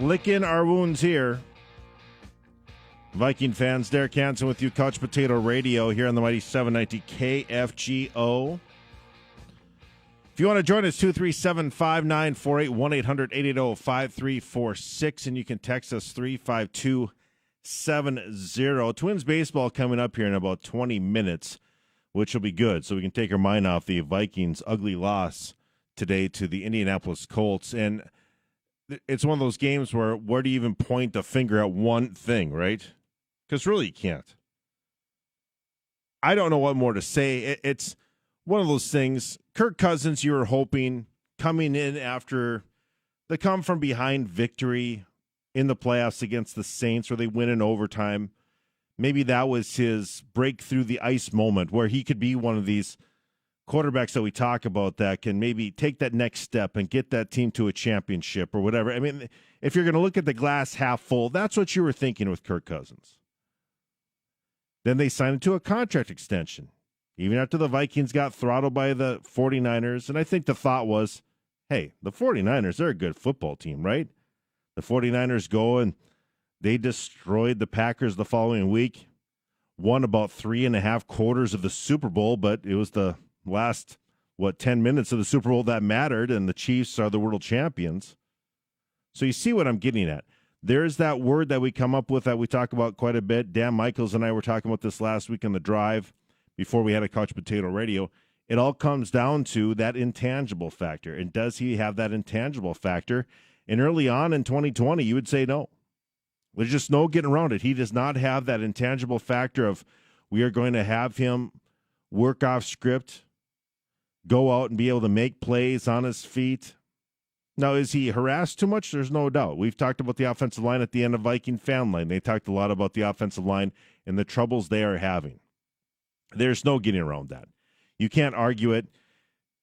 licking our wounds here. Viking fans, Derek Hanson with you, Couch Potato Radio here on the mighty 790 KFGO. If you want to join us, 237-5948, 1-800-880-5346, and you can text us 35270. Twins baseball coming up here in about 20 minutes, which will be good, so we can take our mind off the Vikings' ugly loss today to the Indianapolis Colts. And it's one of those games where do you even point a finger at one thing, right? Because really you can't. I don't know what more to say. It's one of those things. Kirk Cousins, you were hoping, coming in after the come-from-behind victory in the playoffs against the Saints where they win in overtime. Maybe that was his breakthrough the ice moment where he could be one of these quarterbacks that we talk about that can maybe take that next step and get that team to a championship or whatever. I mean, if you're going to look at the glass half full, that's what you were thinking with Kirk Cousins. Then they signed him to a contract extension, even after the Vikings got throttled by the 49ers. And I think the thought was, hey, the 49ers, they're a good football team, right? The 49ers go and they destroyed the Packers the following week, won about 3.5 quarters of the Super Bowl, but it was the last, 10 minutes of the Super Bowl that mattered, and the Chiefs are the world champions. So you see what I'm getting at. There's that word that we come up with that we talk about quite a bit. Dan Michaels and I were talking about this last week on the drive before we had a Couch Potato Radio. It all comes down to that intangible factor. And does he have that intangible factor? And early on in 2020, you would say no. There's just no getting around it. He does not have that intangible factor of we are going to have him work off script, go out and be able to make plays on his feet. Now, is he harassed too much? There's no doubt. We've talked about the offensive line at the end of Viking Fan Line. They talked a lot about the offensive line and the troubles they are having. There's no getting around that. You can't argue it.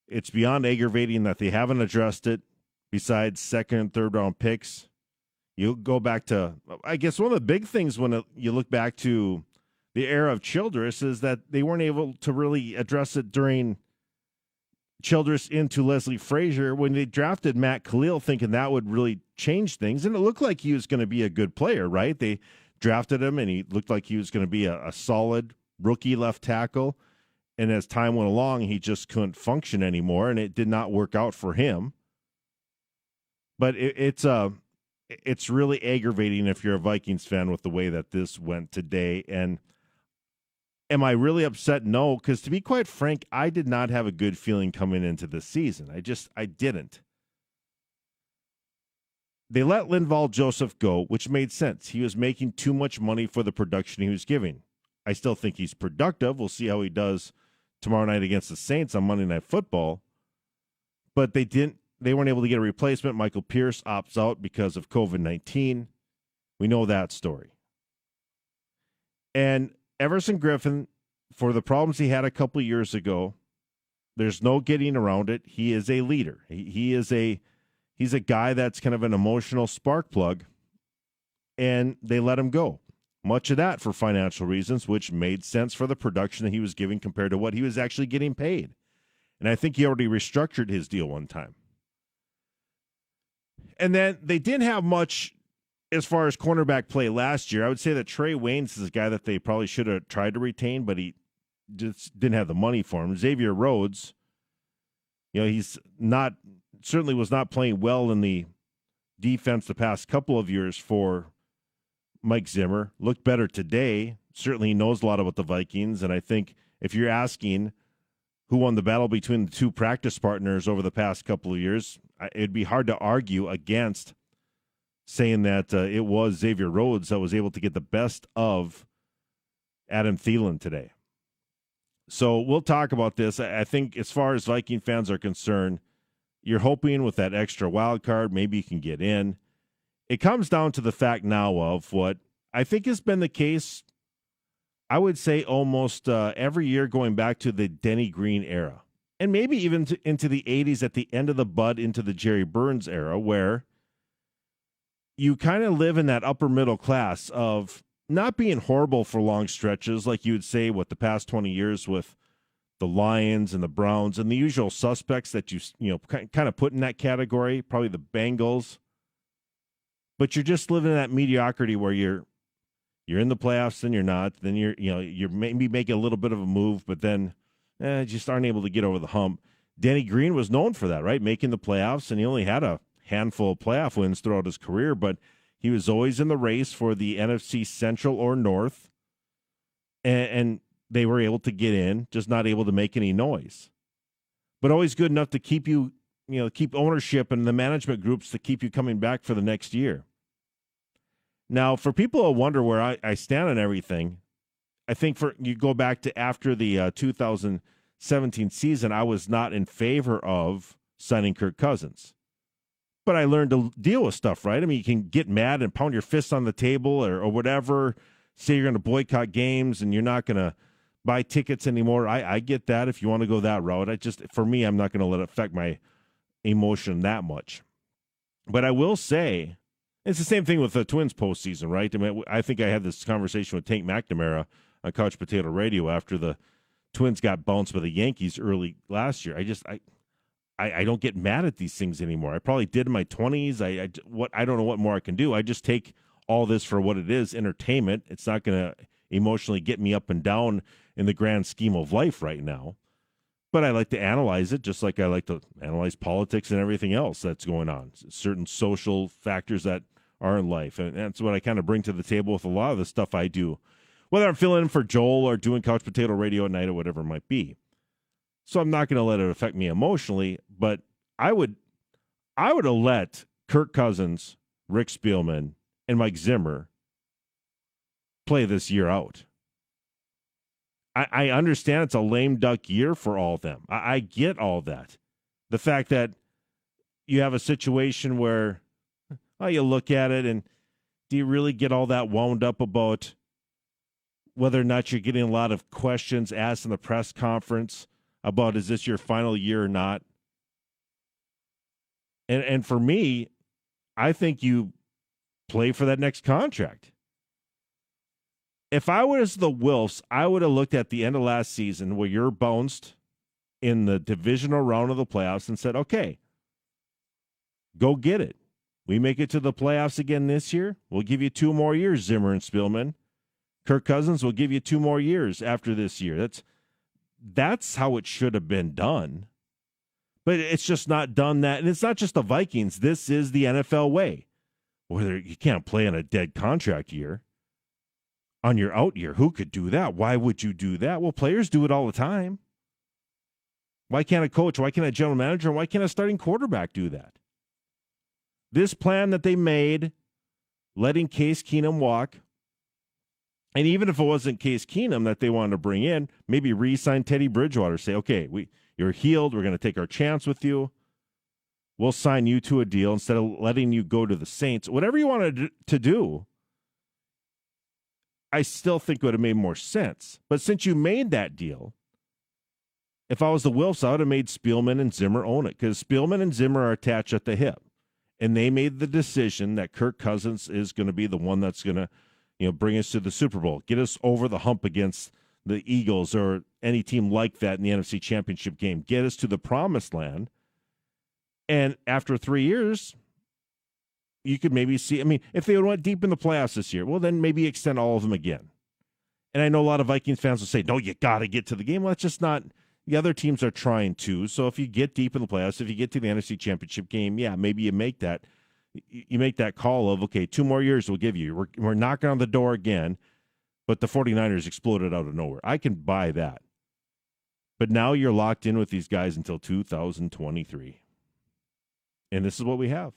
It's beyond aggravating that they haven't addressed it besides second and third round picks. You go back to, I guess one of the big things when you look back to the era of Childress is that they weren't able to really address it during Childress into Leslie Frazier when they drafted Matt Khalil, thinking that would really change things. And it looked like he was going to be a good player, right? They drafted him, and he looked like he was going to be a solid rookie left tackle. And as time went along, he just couldn't function anymore, and it did not work out for him. But it's really aggravating if you're a Vikings fan with the way that this went today. And am I really upset? No, because to be quite frank, I did not have a good feeling coming into this season. I didn't. They let Linval Joseph go, which made sense. He was making too much money for the production he was giving. I still think he's productive. We'll see how he does tomorrow night against the Saints on Monday Night Football. But they weren't able to get a replacement. Michael Pierce opts out because of COVID-19. We know that story. And Everson Griffin, for the problems he had a couple years ago, there's no getting around it. He is a leader. He's a guy that's kind of an emotional spark plug, and they let him go. Much of that for financial reasons, which made sense for the production that he was giving compared to what he was actually getting paid. And I think he already restructured his deal one time. And then they didn't have much as far as cornerback play last year. I would say that Trey Waynes is a guy that they probably should have tried to retain, but he just didn't have the money for him. Xavier Rhodes, he's certainly was not playing well in the defense the past couple of years for Mike Zimmer. Looked better today. Certainly he knows a lot about the Vikings, and I think if you're asking who won the battle between the two practice partners over the past couple of years, it'd be hard to argue against saying that it was Xavier Rhodes that was able to get the best of Adam Thielen today. So we'll talk about this. I think as far as Viking fans are concerned, you're hoping with that extra wild card, maybe you can get in. It comes down to the fact now of what I think has been the case, I would say almost every year going back to the Denny Green era. And maybe even into the 80s at the end of the Bud into the Jerry Burns era, where you kind of live in that upper middle class of not being horrible for long stretches, like you would say what the past 20 years with the Lions and the Browns and the usual suspects that you kind of put in that category, probably the Bengals. but you're just living in that mediocrity where you're in the playoffs, then you're not, then you're maybe making a little bit of a move, but then just aren't able to get over the hump. Danny Green was known for that, right? Making the playoffs, and he only had a handful of playoff wins throughout his career, but he was always in the race for the NFC Central or North, and they were able to get in, just not able to make any noise. But always good enough to keep keep ownership and the management groups to keep you coming back for the next year. Now, for people who wonder where I stand on everything, I think you go back to after the 2017 season, I was not in favor of signing Kirk Cousins. But I learned to deal with stuff, right? I mean, you can get mad and pound your fists on the table or whatever, say you're going to boycott games and you're not going to buy tickets anymore. I get that if you want to go that route. For me, I'm not going to let it affect my emotion that much. But I will say, it's the same thing with the Twins postseason, right? I mean, I think I had this conversation with Tank McNamara on Couch Potato Radio after the Twins got bounced by the Yankees early last year. I don't get mad at these things anymore. I probably did in my 20s. I don't know what more I can do. I just take all this for what it is, entertainment. It's not going to emotionally get me up and down in the grand scheme of life right now. But I like to analyze it just like I like to analyze politics and everything else that's going on, certain social factors that are in life. And that's what I kind of bring to the table with a lot of the stuff I do, whether I'm filling in for Joel or doing Couch Potato Radio at night or whatever it might be. So I'm not going to let it affect me emotionally, but I would have let Kirk Cousins, Rick Spielman, and Mike Zimmer play this year out. I understand it's a lame duck year for all of them. I get all that. The fact that you have a situation where you look at it and do you really get all that wound up about whether or not you're getting a lot of questions asked in the press conference about is this your final year or not? And for me, I think you play for that next contract. If I was the Wilfs, I would have looked at the end of last season where you're bounced in the divisional round of the playoffs and said, okay, go get it. We make it to the playoffs again this year. We'll give you 2 more years, Zimmer and Spielman. Kirk Cousins will give you 2 more years after this year. That's how it should have been done. But it's just not done that. And it's not just the Vikings. This is the NFL way. Whether you can't play in a dead contract year. On your out year, who could do that? Why would you do that? Well, players do it all the time. Why can't a coach, why can't a general manager, why can't a starting quarterback do that? This plan that they made, letting Case Keenum walk, and even if it wasn't Case Keenum that they wanted to bring in, maybe re-sign Teddy Bridgewater, say, okay, you're healed, we're going to take our chance with you. We'll sign you to a deal instead of letting you go to the Saints. Whatever you wanted to do, I still think it would have made more sense. But since you made that deal, if I was the Wilfs, I would have made Spielman and Zimmer own it because Spielman and Zimmer are attached at the hip. And they made the decision that Kirk Cousins is going to be the one that's going to bring us to the Super Bowl, get us over the hump against the Eagles or any team like that in the NFC Championship game, get us to the promised land. And after 3 years, you could maybe see, if they went deep in the playoffs this year, well, then maybe extend all of them again. And I know a lot of Vikings fans will say, no, you got to get to the game. Well, that's just not, the other teams are trying to. So if you get deep in the playoffs, if you get to the NFC Championship game, yeah, maybe you make that call of, okay, 2 more years we'll give you. We're knocking on the door again, but the 49ers exploded out of nowhere. I can buy that. But now you're locked in with these guys until 2023. And this is what we have.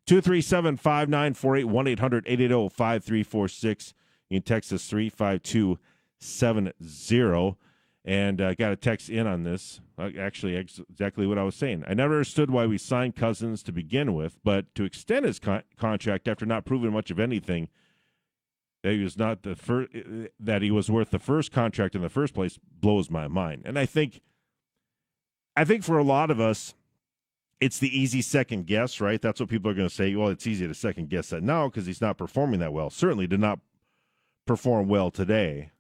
237-5948, 1-800-880-5346. You can text us 35270. And I got a text in on this. Actually, exactly what I was saying. I never understood why we signed Cousins to begin with, but to extend his contract after not proving much of anything, that he was not the first, that he was worth the first contract in the first place, blows my mind. And I think for a lot of us, it's the easy second guess, right? That's what people are going to say. Well, it's easy to second guess that now because he's not performing that well. Certainly did not perform well today.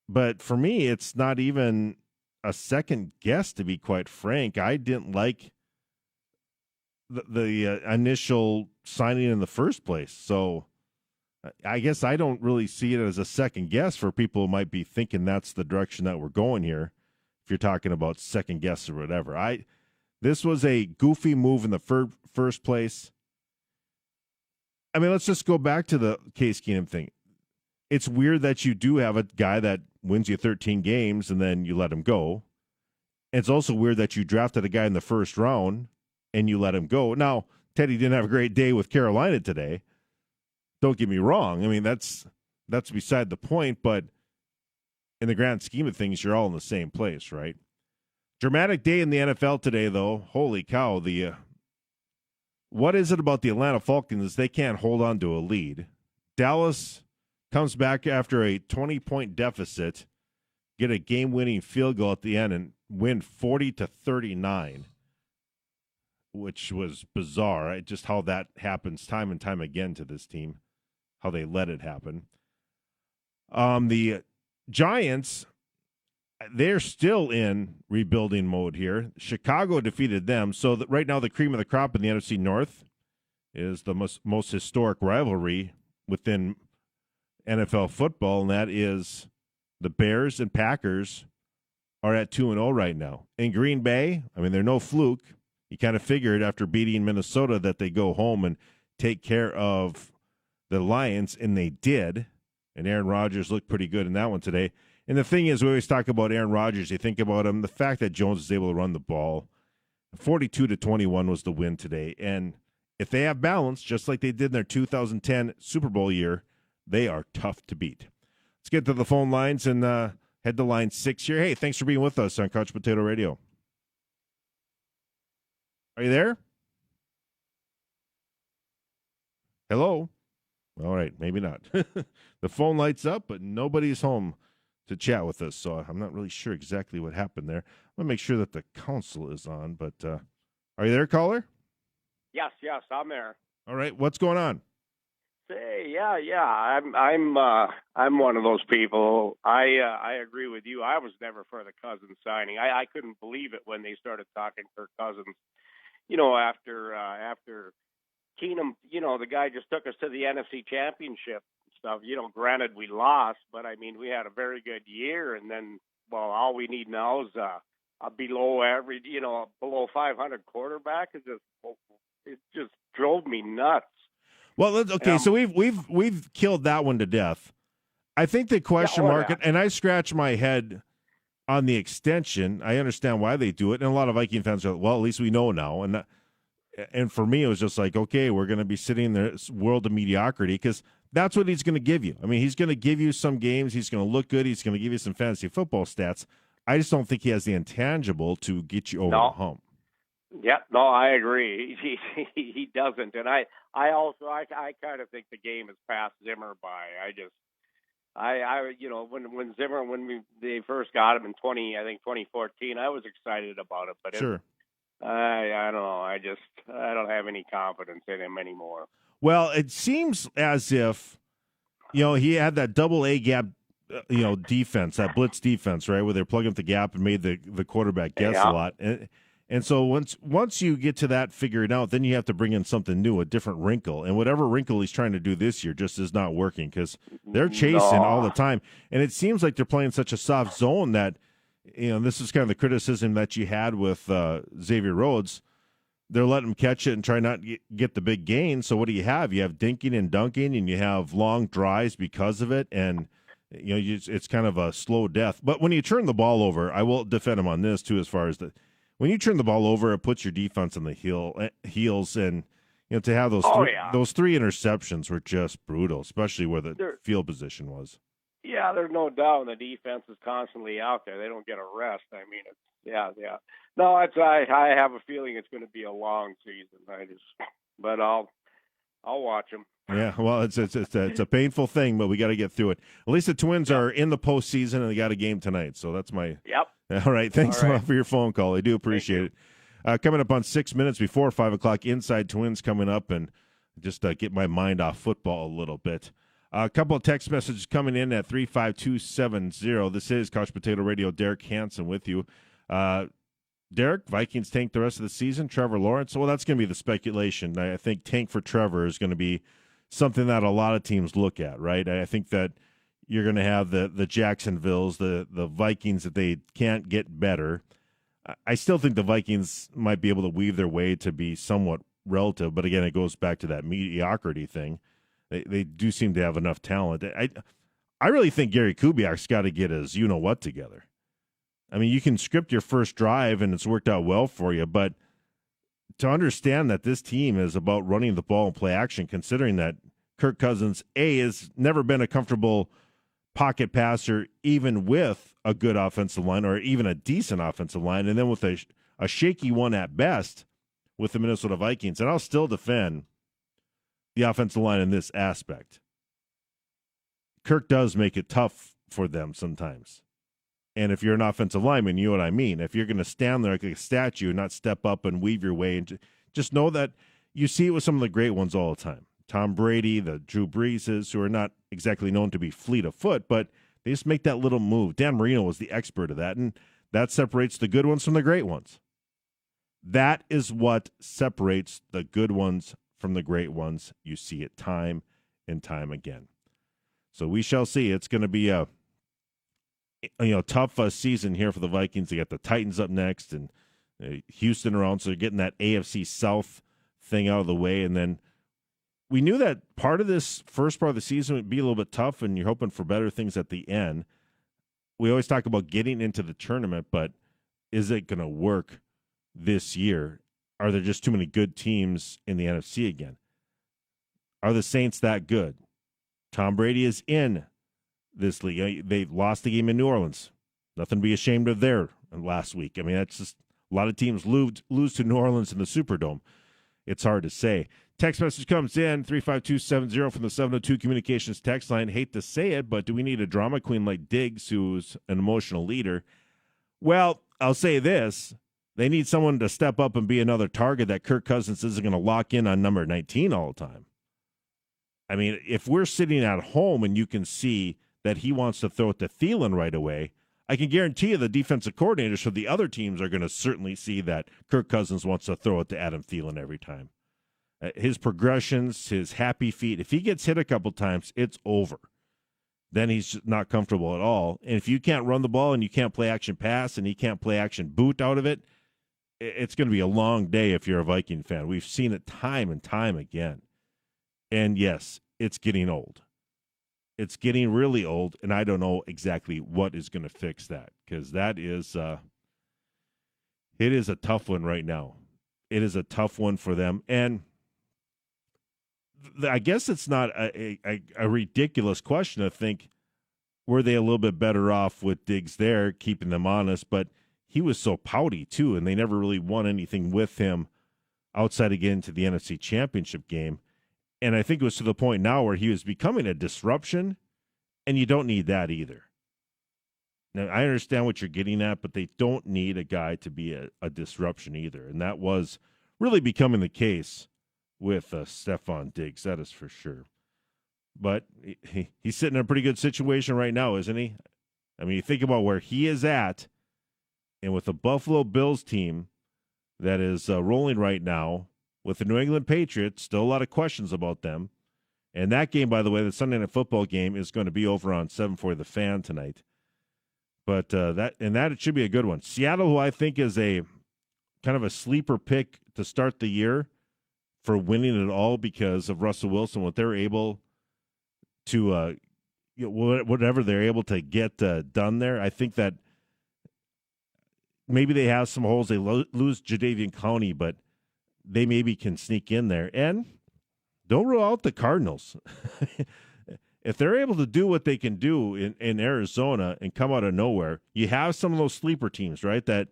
But for me, it's not even a second guess, to be quite frank. I didn't like the initial signing in the first place. So I guess I don't really see it as a second guess for people who might be thinking that's the direction that we're going here. If you're talking about second guess or whatever, this was a goofy move in the first place. I mean, let's just go back to the Case Keenum thing. It's weird that you do have a guy that wins you 13 games and then you let him go. It's also weird that you drafted a guy in the first round and you let him go. Now, Teddy didn't have a great day with Carolina today. Don't get me wrong. I mean, that's beside the point, but in the grand scheme of things, you're all in the same place, right? Dramatic day in the NFL today, though. Holy cow. What is it about the Atlanta Falcons? They can't hold on to a lead. Dallas comes back after a 20-point deficit, get a game-winning field goal at the end, and win 40-39, which was bizarre, right? Just how that happens time and time again to this team, how they let it happen. The Giants, they're still in rebuilding mode here. Chicago defeated them, so that right now the cream of the crop in the NFC North is the most historic rivalry within NFL football, and that is the Bears and Packers are at 2-0 right now. In Green Bay, I mean, they're no fluke. You kind of figured after beating Minnesota that they go home and take care of the Lions, and they did. And Aaron Rodgers looked pretty good in that one today. And the thing is, we always talk about Aaron Rodgers. You think about him, the fact that Jones is able to run the ball. 42-21 was the win today. And if they have balance, just like they did in their 2010 Super Bowl year, they are tough to beat. Let's get to the phone lines and head to line 6 here. Hey, thanks for being with us on Couch Potato Radio. Are you there? Hello? All right, maybe not. The phone lights up, but nobody's home to chat with us, so I'm not really sure exactly what happened there. I'm going to make sure that the council is on, but are you there, caller? Yes, I'm there. All right, what's going on? Hey, yeah. I'm one of those people. I agree with you. I was never for the Cousins signing. I couldn't believe it when they started talking Kirk Cousins. You know, after Keenum, you know, the guy just took us to the NFC Championship and stuff. You know, granted we lost, but I mean we had a very good year, and then all we need now is a below average, you know, a below 500 quarterback. It just drove me nuts. Well, okay, so we've killed that one to death. I think the question mark, and I scratch my head on the extension. I understand why they do it, and a lot of Viking fans are, well, at least we know now. And for me, it was just like, okay, we're going to be sitting in this world of mediocrity because that's what he's going to give you. I mean, he's going to give you some games. He's going to look good. He's going to give you some fantasy football stats. I just don't think he has the intangible to get you over the hump. Yeah, no, I agree. He doesn't, and I kind of think the game has passed Zimmer by. You know, when Zimmer, they first got him in 2014, I was excited about it, but sure. I don't know. I don't have any confidence in him anymore. Well, it seems as if, you know, he had that double A gap, you know, defense, that blitz defense, right, where they're plugging up the gap and made the quarterback guess a lot. And so once you get to that figured out, then you have to bring in something new, a different wrinkle. And whatever wrinkle he's trying to do this year just is not working because they're chasing all the time. And it seems like they're playing such a soft zone that, you know, this is kind of the criticism that you had with Xavier Rhodes. They're letting him catch it and try not to get the big gain. So what do you have? You have dinking and dunking, and you have long drives because of it. And, you know, it's kind of a slow death. But when you turn the ball over, I will defend him on this, too, as far as when you turn the ball over, it puts your defense on the heels. And, you know, to have those three interceptions were just brutal, especially where the field position was. Yeah, there's no doubt. The defense is constantly out there. They don't get a rest. I mean, yeah. No, I have a feeling it's going to be a long season. But I'll watch them. Yeah, well, it's a painful thing, but we got to get through it. At least the Twins are in the postseason, and they got a game tonight. So that's my. Yep. All right. Thanks a lot for your phone call. I do appreciate it. Coming up on 6 minutes before 5 o'clock, Inside Twins coming up, and just get my mind off football a little bit. A couple of text messages coming in at 35270. This is Couch Potato Radio. Derek Hanson with you. Derek, Vikings tank the rest of the season. Trevor Lawrence, well, that's going to be the speculation. I think tank for Trevor is going to be something that a lot of teams look at, right? I think that you're going to have the Jacksonvilles, the Vikings, that they can't get better. I still think the Vikings might be able to weave their way to be somewhat relative, but again, it goes back to that mediocrity thing. They do seem to have enough talent. I really think Gary Kubiak's got to get his you-know-what together. I mean, you can script your first drive and it's worked out well for you, but to understand that this team is about running the ball and play action, considering that Kirk Cousins, has never been a comfortable pocket passer, even with a good offensive line or even a decent offensive line, and then with a shaky one at best with the Minnesota Vikings. And I'll still defend the offensive line in this aspect. Kirk does make it tough for them sometimes. And if you're an offensive lineman, you know what I mean. If you're going to stand there like a statue and not step up and weave your way, and just know that you see it with some of the great ones all the time. Tom Brady, the Drew Breeses, who are not exactly known to be fleet of foot, but they just make that little move. Dan Marino was the expert of that, and that separates the good ones from the great ones. That is what separates the good ones from the great ones. You see it time and time again. So we shall see. It's going to be a tough season here for the Vikings. They got the Titans up next and Houston around, so they're getting that AFC South thing out of the way. And then we knew that part of this first part of the season would be a little bit tough, and you're hoping for better things at the end. We always talk about getting into the tournament, but is it going to work this year? Are there just too many good teams in the NFC again? Are the Saints that good? Tom Brady is in this league. They lost the game in New Orleans. Nothing to be ashamed of there last week. I mean, that's just a lot of teams lose to New Orleans in the Superdome. It's hard to say. Text message comes in, 35270 from the 702 Communications text line. Hate to say it, but do we need a drama queen like Diggs, who's an emotional leader? Well, I'll say this. They need someone to step up and be another target that Kirk Cousins isn't going to lock in on number 19 all the time. I mean, if we're sitting at home and you can see that he wants to throw it to Thielen right away, I can guarantee you the defensive coordinators for the other teams are going to certainly see that Kirk Cousins wants to throw it to Adam Thielen every time. His progressions, his happy feet, if he gets hit a couple times, it's over. Then he's not comfortable at all. And if you can't run the ball and you can't play action pass and he can't play action boot out of it, it's going to be a long day if you're a Viking fan. We've seen it time and time again. And yes, it's getting old. It's getting really old, and I don't know exactly what is going to fix that, because that is it is a tough one right now. It is a tough one for them, and I guess it's not a ridiculous question to think, were they a little bit better off with Diggs there, keeping them honest, but he was so pouty too, and they never really won anything with him outside of getting to the NFC Championship game. And I think it was to the point now where he was becoming a disruption, and you don't need that either. Now, I understand what you're getting at, but they don't need a guy to be a disruption either. And that was really becoming the case with Stephon Diggs, that is for sure. But he's sitting in a pretty good situation right now, isn't he? I mean, you think about where he is at, and with the Buffalo Bills team that is rolling right now, with the New England Patriots, still a lot of questions about them. And that game, by the way, the Sunday Night Football game, is going to be over on 740 The Fan tonight. But it should be a good one. Seattle, who I think is a kind of a sleeper pick to start the year for winning it all because of Russell Wilson, what they're able to, whatever they're able to get done there. I think that maybe they have some holes. They lose Jadeveon Clowney, but they maybe can sneak in there. And don't rule out the Cardinals. If they're able to do what they can do in Arizona and come out of nowhere, you have some of those sleeper teams, right, that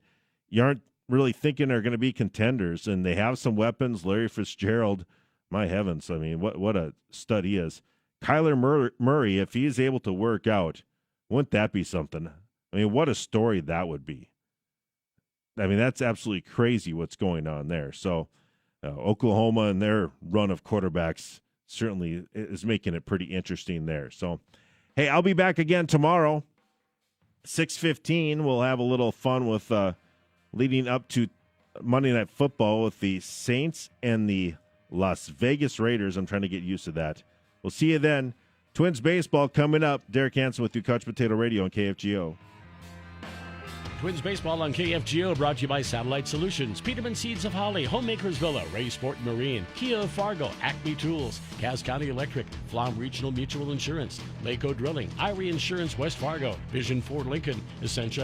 you aren't really thinking are going to be contenders, and they have some weapons. Larry Fitzgerald, my heavens, I mean, what a stud he is. Kyler Murray, if he is able to work out, wouldn't that be something? I mean, what a story that would be. I mean, that's absolutely crazy what's going on there. So Oklahoma and their run of quarterbacks certainly is making it pretty interesting there. So, hey, I'll be back again tomorrow, 6:15. We'll have a little fun with leading up to Monday Night Football with the Saints and the Las Vegas Raiders. I'm trying to get used to that. We'll see you then. Twins baseball coming up. Derek Hanson with you, Couch Potato Radio on KFGO. Twins baseball on KFGO brought to you by Satellite Solutions, Peterman Seeds of Holly, Homemakers Villa, Ray Sport Marine, Kia of Fargo, Acme Tools, Cass County Electric, Flom Regional Mutual Insurance, Laco Drilling, Irie Insurance West Fargo, Vision Ford Lincoln, Essentia